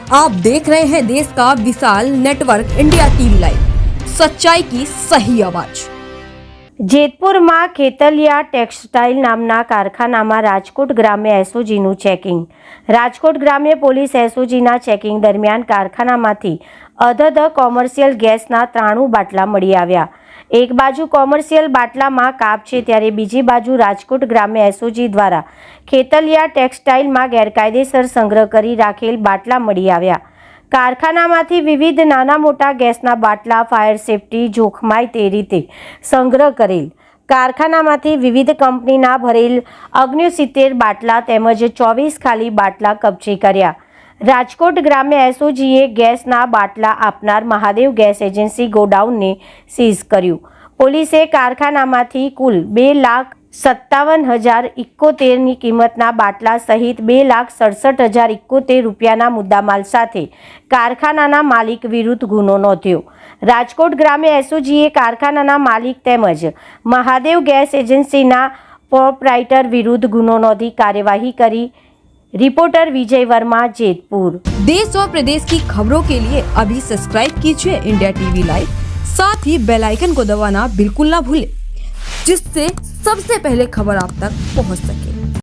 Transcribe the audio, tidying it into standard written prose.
आप देख रहे हैं देश का विशाल नेटवर्क इंडिया टीवी लाइव, सच्चाई की सही आवाज। જેતપુરમાં ખેતલિયા ટેક્સટાઇલ નામના કારખાનામાં રાજકોટ ગ્રામ્ય એસઓજીનું ચેકિંગ। રાજકોટ ગ્રામ્ય પોલીસ એસઓજીના ચેકિંગ દરમિયાન કારખાનામાંથી અધધ કોમર્શિયલ ગેસના 93 બાટલા મળી આવ્યા। એક બાજુ કોમર્શિયલ બાટલામાં કાપ છે, ત્યારે બીજી બાજુ રાજકોટ ગ્રામ્ય એસઓજી દ્વારા ખેતલિયા ટેક્સટાઇલમાં ગેરકાયદેસર સંગ્રહ કરી રાખેલ બાટલા મળી આવ્યા। કારખાનામાંથી વિવિધ નાના મોટા ગેસના બાટલા ફાયર સેફટી જોખમાય તે રીતે સંગ્રહ કરેલ। કારખાનામાંથી વિવિધ કંપનીના ભરેલ 69 બાટલા તેમજ 24 ખાલી બાટલા કબજે કર્યા। રાજકોટ ગ્રામ્ય એસઓજીએ ગેસના બાટલા આપનાર મહાદેવ ગેસ એજન્સી ગોડાઉનને સીઝ કર્યું। પોલીસે કારખાનામાંથી કુલ 2,57,071 ની કિંમતના બાટલા સહિત 2,67,071 રૂપિયાના મુદ્દામાલ સાથે કારખાનાના માલિક વિરુદ્ધ ગુનો નોંધ્યો। રાજકોટ ગ્રામ્ય એસઓજીએ કારખાનાના માલિક તેમજ મહાદેવ ગેસ એજન્સીના પ્રોપરાઇટર વિરુદ્ધ गुनो नोंधी कार्यवाही करी। रिपोर्टर विजय वर्मा, जेतपुर। देश और प्रदेश की खबरों के लिए अभी सब्सक्राइब कीजिए इंडिया टीवी लाइव, साथ ही बेल आइकन को दबाना बिल्कुल ना भूलें, जिससे सबसे पहले खबर आप तक पहुंच सके।